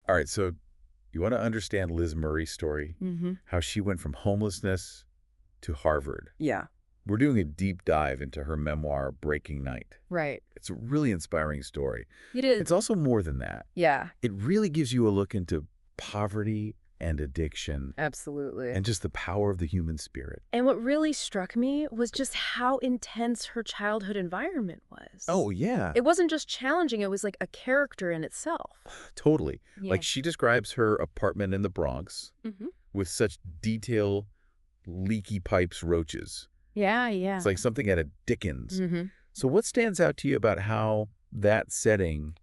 All right, so you want to understand Liz Murray's story, how she went from homelessness to Harvard. Yeah. We're doing a deep dive into her memoir, Breaking Night. Right. It's a really inspiring story. It is. It's also more than that. Yeah. It really gives you a look into poverty and addiction Absolutely. and just the power of the human spirit. And what really struck me was just how intense her childhood environment was. Oh, yeah. It wasn't just challenging, it was like a character in itself. Totally. Yeah. Like she describes her apartment in the Bronx with such detail, leaky pipes, roaches. Yeah, yeah. It's like something out of Dickens. So what stands out to you about how that setting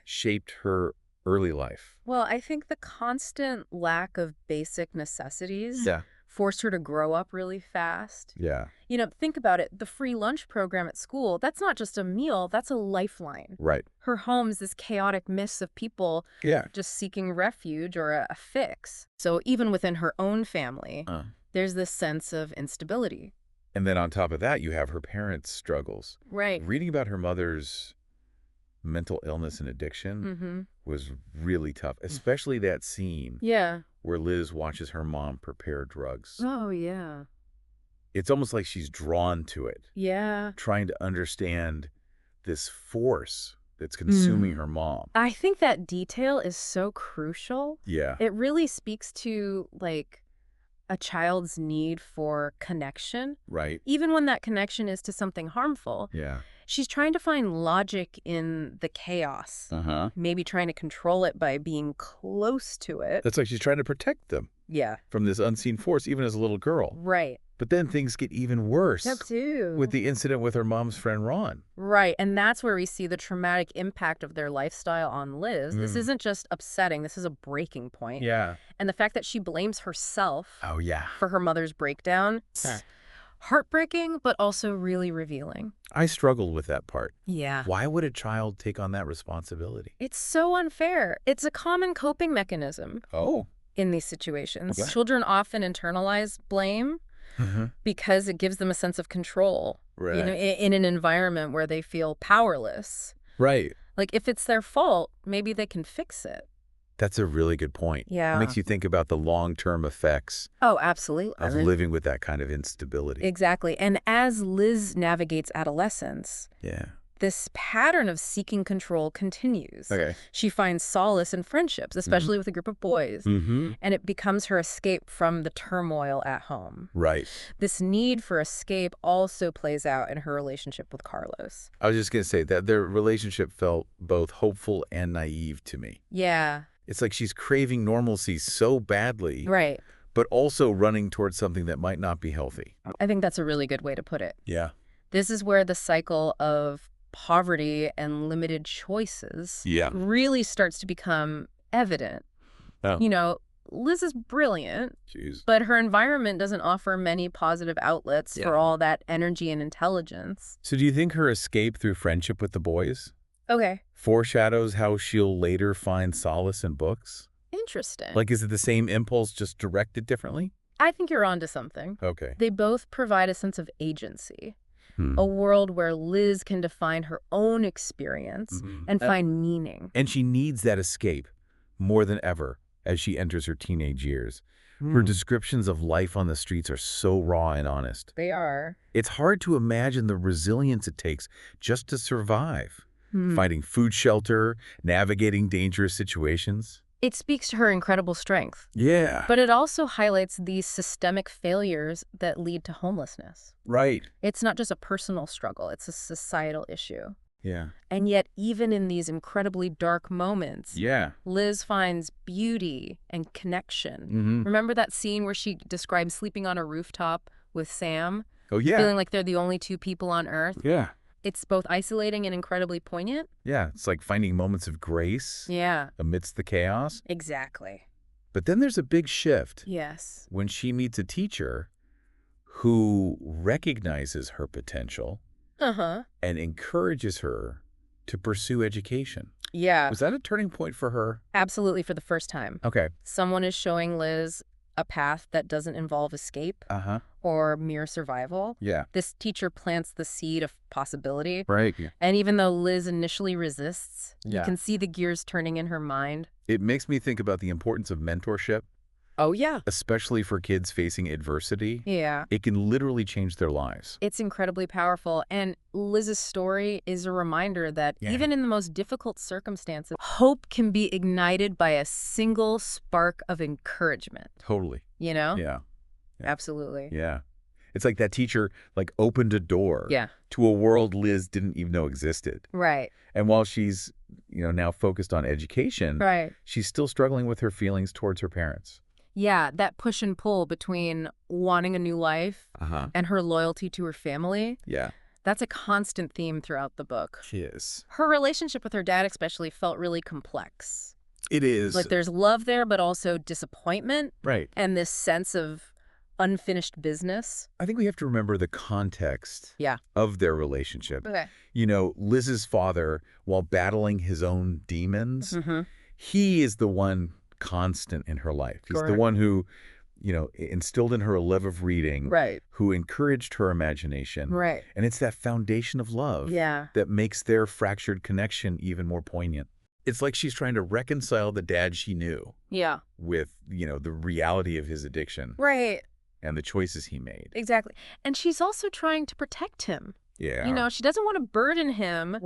shaped her early life? Well, I think the constant lack of basic necessities Yeah. forced her to grow up really fast. Yeah. You know, think about it. The free lunch program at school, that's not just a meal, that's a lifeline. Right. Her home's this chaotic mess of people just seeking refuge or a fix. So even within her own family, there's this sense of instability. And then on top of that, you have her parents' struggles. Right. Reading about her mother's mental illness and addiction was really tough, especially that scene where Liz watches her mom prepare drugs. Oh, yeah. It's almost like she's drawn to it. Yeah. Trying to understand this force that's consuming her mom. I think that detail is so crucial. Yeah. It really speaks to, like, a child's need for connection. Right. Even when that connection is to something harmful. Yeah. She's trying to find logic in the chaos. Maybe trying to control it by being close to it. That's like she's trying to protect them. Yeah. From this unseen force, even as a little girl. Right. But then things get even worse. That too. With the incident with her mom's friend Ron. Right. And that's where we see the traumatic impact of their lifestyle on Liz. This isn't just upsetting. This is a breaking point. Yeah. And the fact that she blames herself for her mother's breakdown. Heartbreaking, but also really revealing. I struggled with that part. Yeah. Why would a child take on that responsibility? It's so unfair. It's a common coping mechanism. Oh. In these situations. Okay. Children often internalize blame because it gives them a sense of control. Right. You know, in an environment where they feel powerless. Right. Like, if it's their fault, maybe they can fix it. That's a really good point. Yeah. It makes you think about the long-term effects Oh, absolutely. of living with that kind of instability. Exactly. And as Liz navigates adolescence, this pattern of seeking control continues. Okay. She finds solace in friendships, especially with a group of boys. And it becomes her escape from the turmoil at home. Right. This need for escape also plays out in her relationship with Carlos. I was just going to say that their relationship felt both hopeful and naive to me. Yeah. It's like she's craving normalcy so badly. Right. But also running towards something that might not be healthy. I think that's a really good way to put it. Yeah. This is where the cycle of poverty and limited choices really starts to become evident. Oh. You know, Liz is brilliant, but her environment doesn't offer many positive outlets for all that energy and intelligence. So do you think her escape through friendship with the boys foreshadows how she'll later find solace in books? Interesting. Like, is it the same impulse, just directed differently? I think you're onto something. Okay. They both provide a sense of agency. A world where Liz can define her own experience and find meaning. And she needs that escape more than ever as she enters her teenage years. Her descriptions of life on the streets are so raw and honest. They are. It's hard to imagine the resilience it takes just to survive. Finding food shelter, navigating dangerous situations. It speaks to her incredible strength. Yeah. But it also highlights these systemic failures that lead to homelessness. Right. It's not just a personal struggle, it's a societal issue. Yeah. And yet, even in these incredibly dark moments, Liz finds beauty and connection. Remember that scene where she describes sleeping on a rooftop with Sam? Oh, yeah. Feeling like they're the only two people on Earth? Yeah. It's both isolating and incredibly poignant. Yeah, it's like finding moments of grace amidst the chaos. Exactly. But then there's a big shift. Yes. When she meets a teacher who recognizes her potential and encourages her to pursue education. Yeah. Was that a turning point for her? Absolutely, for the first time. Okay. Someone is showing Liz a path that doesn't involve escape or mere survival. Yeah. This teacher plants the seed of possibility. Right. Yeah. And even though Liz initially resists, you Yeah. can see the gears turning in her mind. It makes me think about the importance of mentorship, Oh, yeah. especially for kids facing adversity. Yeah. It can literally change their lives. It's incredibly powerful. And Liz's story is a reminder that even in the most difficult circumstances, hope can be ignited by a single spark of encouragement. Totally. You know? Yeah. Absolutely. Yeah. It's like that teacher opened a door Yeah. to a world Liz didn't even know existed. Right. And while she's, now focused on education, Right. she's still struggling with her feelings towards her parents. Yeah, that push and pull between wanting a new life and her loyalty to her family. Yeah. That's a constant theme throughout the book. She is. Her relationship with her dad especially felt really complex. It is. Like there's love there, but also disappointment. Right. And this sense of unfinished business. I think we have to remember the context Yeah. of their relationship. Okay. Liz's father, while battling his own demons, he is the one constant in her life. He's the one who, instilled in her a love of reading, Right. who encouraged her imagination. Right. And it's that foundation of love that makes their fractured connection even more poignant. It's like she's trying to reconcile the dad she knew with, the reality of his addiction. Right. And the choices he made. Exactly. And she's also trying to protect him. Yeah. She doesn't want to burden him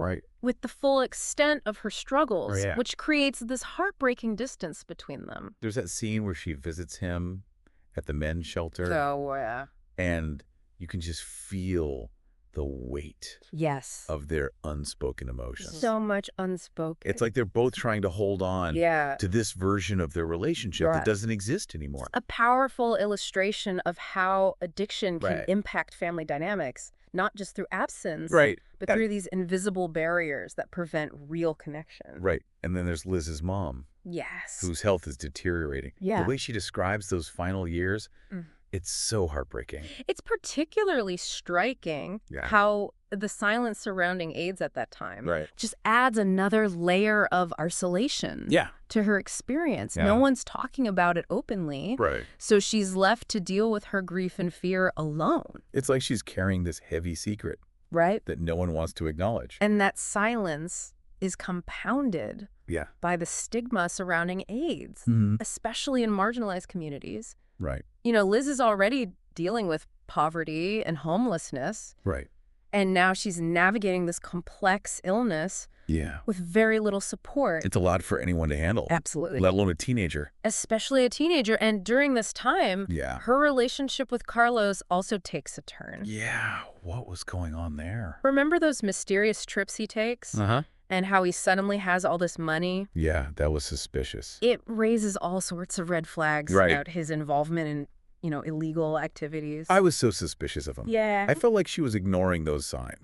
with the full extent of her struggles, which creates this heartbreaking distance between them. There's that scene where she visits him at the men's shelter. Oh, yeah. And you can just feel the weight of their unspoken emotions. So much unspoken. It's like they're both trying to hold on to this version of their relationship that doesn't exist anymore. A powerful illustration of how addiction can impact family dynamics, not just through absence, but through these invisible barriers that prevent real connection. Right. And then there's Liz's mom. Yes. Whose health is deteriorating. Yeah. The way she describes those final years, it's so heartbreaking. It's particularly striking how the silence surrounding AIDS at that time just adds another layer of isolation to her experience. Yeah. No one's talking about it openly. Right. So she's left to deal with her grief and fear alone. It's like she's carrying this heavy secret. Right. That no one wants to acknowledge. And that silence is compounded by the stigma surrounding AIDS, especially in marginalized communities. Right. Liz is already dealing with poverty and homelessness. Right. And now she's navigating this complex illness with very little support. It's a lot for anyone to handle. Absolutely. Let alone a teenager. Especially a teenager. And during this time, her relationship with Carlos also takes a turn. Yeah. What was going on there? Remember those mysterious trips he takes? And how he suddenly has all this money? Yeah, that was suspicious. It raises all sorts of red flags about his involvement in, illegal activities. I was so suspicious of him. Yeah. I felt like she was ignoring those signs.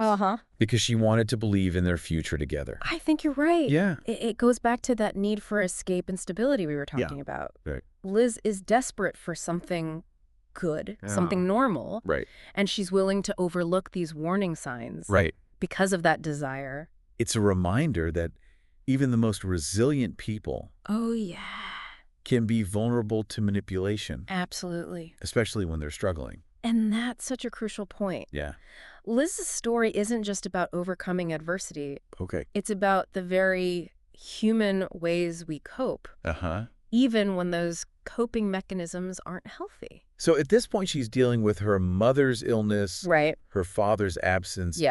Because she wanted to believe in their future together. I think you're right. Yeah. It goes back to that need for escape and stability we were talking about. Right. Liz is desperate for something good, something normal. Right. And she's willing to overlook these warning signs. Right. Because of that desire. It's a reminder that even the most resilient people can be vulnerable to manipulation. Absolutely. Especially when they're struggling. And that's such a crucial point. Yeah. Liz's story isn't just about overcoming adversity. Okay. It's about the very human ways we cope. Even when those coping mechanisms aren't healthy. So at this point, she's dealing with her mother's illness, her father's absence,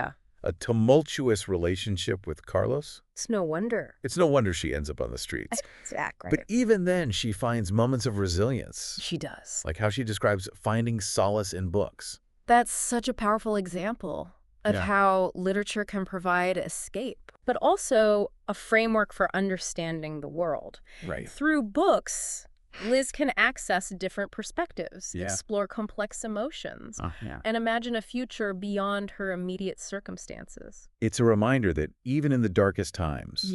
a tumultuous relationship with Carlos. It's no wonder. It's no wonder she ends up on the streets. Exactly. But even then, she finds moments of resilience. She does. Like how she describes finding solace in books. That's such a powerful example of how literature can provide escape, but also a framework for understanding the world. Right. Through books, Liz can access different perspectives, explore complex emotions, and imagine a future beyond her immediate circumstances. It's a reminder that even in the darkest times,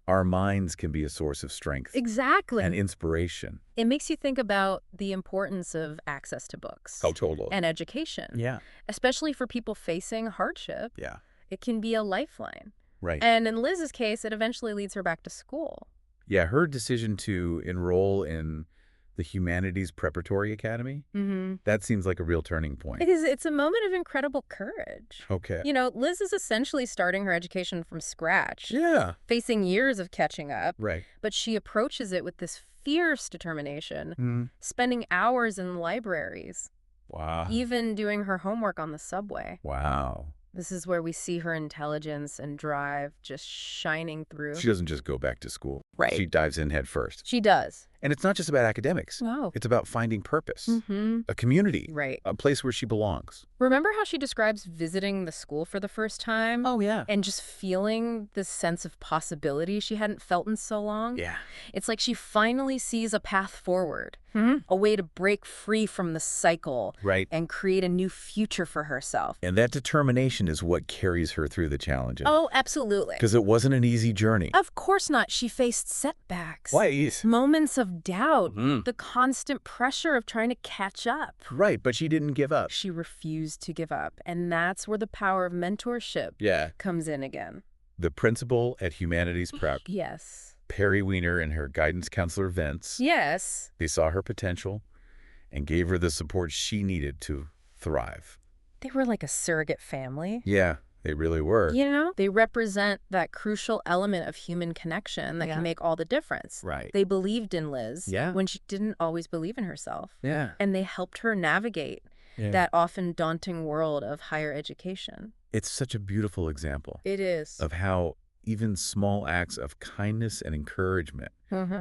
our minds can be a source of strength. Exactly. And inspiration. It makes you think about the importance of access to books. Oh, totally. And education. Yeah. Especially for people facing hardship. Yeah. It can be a lifeline. Right. And in Liz's case, it eventually leads her back to school. Yeah, her decision to enroll in the Humanities Preparatory Academy. That seems like a real turning point. It is. It's a moment of incredible courage. Okay. You know, Liz is essentially starting her education from scratch. Yeah. Facing years of catching up. Right. But she approaches it with this fierce determination, spending hours in libraries. Wow. Even doing her homework on the subway. Wow. This is where we see her intelligence and drive just shining through. She doesn't just go back to school. Right. She dives in head first. She does. And it's not just about academics. No. It's about finding purpose, a community, right. a place where she belongs. Remember how she describes visiting the school for the first time? Oh, yeah. And just feeling this sense of possibility she hadn't felt in so long? Yeah. It's like she finally sees a path forward, a way to break free from the cycle Right. and create a new future for herself. And that determination is what carries her through the challenges. Oh, absolutely. Because it wasn't an easy journey. Of course not. She faced setbacks. Right. Moments of doubt, the constant pressure of trying to catch up. Right, but she didn't give up. She refused to give up, and that's where the power of mentorship comes in again. The principal at Humanities Prep, Yes. Perry Weiner, and her guidance counselor, Vince, Yes. they saw her potential and gave her the support she needed to thrive. They were like a surrogate family. Yeah, they really were. You know, they represent that crucial element of human connection that can make all the difference. Right. They believed in Liz Yeah. when she didn't always believe in herself. Yeah. And they helped her navigate that often daunting world of higher education. It's such a beautiful example It is. of how even small acts of kindness and encouragement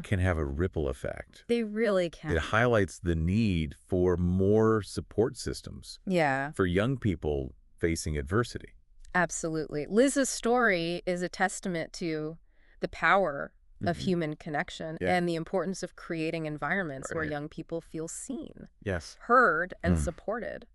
can have a ripple effect. They really can. It highlights the need for more support systems Yeah, for young people facing adversity. absolutely. Liz's story is a testament to the power of human connection and the importance of creating environments where young people feel seen, Yes. heard, and supported.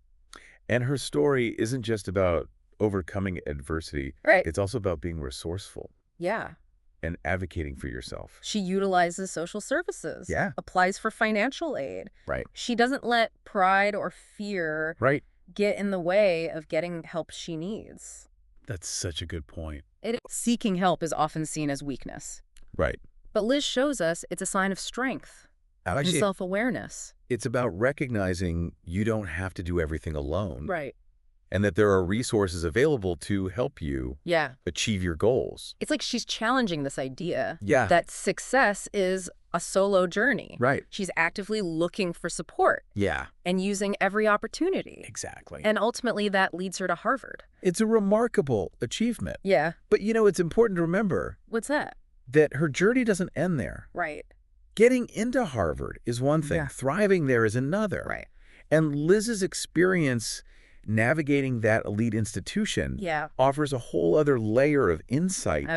And her story isn't just about overcoming adversity. Right. It's also about being resourceful Yeah. and advocating for yourself. She utilizes social services. Yeah. Applies for financial aid. Right. She doesn't let pride or fear Right. get in the way of getting help she needs. That's such a good point. Seeking help is often seen as weakness. Right. But Liz shows us it's a sign of strength and Actually, self-awareness. it's about recognizing you don't have to do everything alone. Right. And that there are resources available to help you Yeah. achieve your goals. It's like she's challenging this idea Yeah. that success is a solo journey. Right. She's actively looking for support Yeah. and using every opportunity. Exactly. And ultimately that leads her to Harvard. It's a remarkable achievement. Yeah. But, it's important to remember What's that? that her journey doesn't end there. Right. Getting into Harvard is one thing. Yeah. Thriving there is another. Right. And Liz's experience navigating that elite institution offers a whole other layer of insight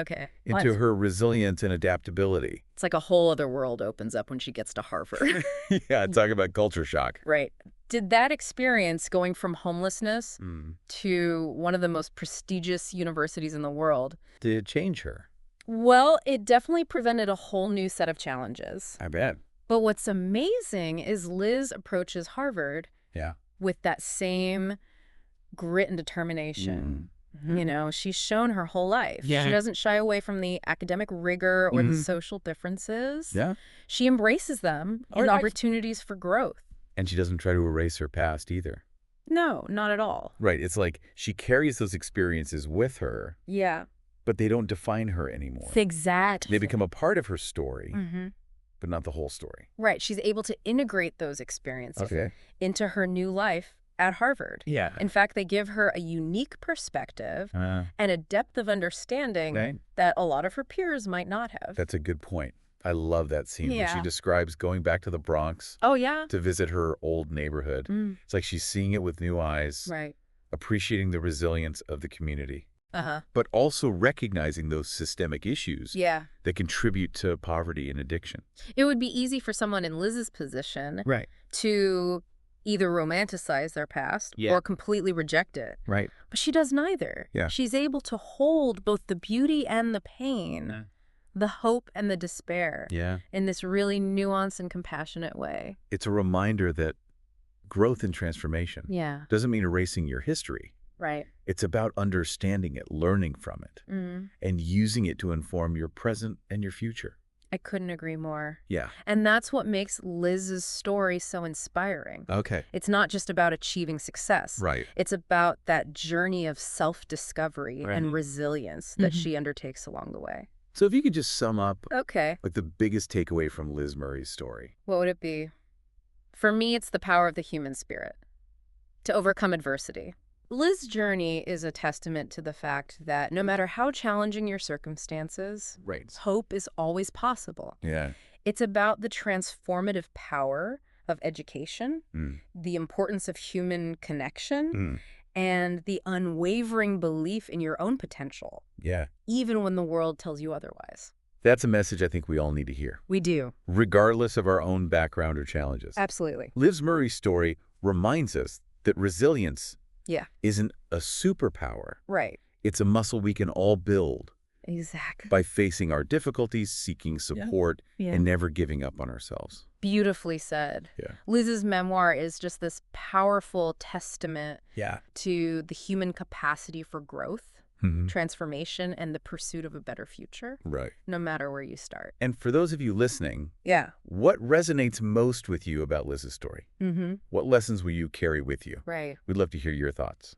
into her resilience and adaptability. It's like a whole other world opens up when she gets to Harvard. Yeah, talk about culture shock. Right. Did that experience going from homelessness to one of the most prestigious universities in the world, Did it change her? well, it definitely presented a whole new set of challenges. I bet. But what's amazing is Liz approaches Harvard Yeah. with that same grit and determination. She's shown her whole life. Yeah. She doesn't shy away from the academic rigor or the social differences. Yeah. She embraces them and opportunities for growth. And she doesn't try to erase her past either. No, not at all. Right. It's like she carries those experiences with her, Yeah. but they don't define her anymore. Exactly. They become a part of her story, but not the whole story. Right. She's able to integrate those experiences into her new life at Harvard. Yeah. In fact, they give her a unique perspective and a depth of understanding that a lot of her peers might not have. That's a good point. I love that scene when she Yeah. describes going back to the Bronx Oh, yeah? to visit her old neighborhood. It's like she's seeing it with new eyes, Right. appreciating the resilience of the community, Uh-huh. but also recognizing those systemic issues Yeah. that contribute to poverty and addiction. It would be easy for someone in Liz's position Right. to either romanticize their past or completely reject it. Right. But she does neither. Yeah. She's able to hold both the beauty and the pain, the hope and the despair Yeah. in this really nuanced and compassionate way. It's a reminder that growth and transformation Yeah. doesn't mean erasing your history. Right. It's about understanding it, learning from it, and using it to inform your present and your future. I couldn't agree more. Yeah. And that's what makes Liz's story so inspiring. Okay. It's not just about achieving success. Right. It's about that journey of self-discovery and resilience that she undertakes along the way. So if you could just sum up Okay. like the biggest takeaway from Liz Murray's story. What would it be? For me, it's the power of the human spirit to overcome adversity. Liz's journey is a testament to the fact that no matter how challenging your circumstances, hope is always possible. Yeah. It's about the transformative power of education, the importance of human connection, and the unwavering belief in your own potential. Yeah. Even when the world tells you otherwise. That's a message I think we all need to hear. We do. Regardless of our own background or challenges. Absolutely. Liz Murray's story reminds us that resilience isn't a superpower. Right. It's a muscle we can all build. Exactly. By facing our difficulties, seeking support, and never giving up on ourselves. Beautifully said. Yeah. Liz's memoir is just this powerful testament to the human capacity for growth, transformation, and the pursuit of a better future. Right. No matter where you start. And for those of you listening, what resonates most with you about Liz's story? What lessons will you carry with you? Right. We'd love to hear your thoughts.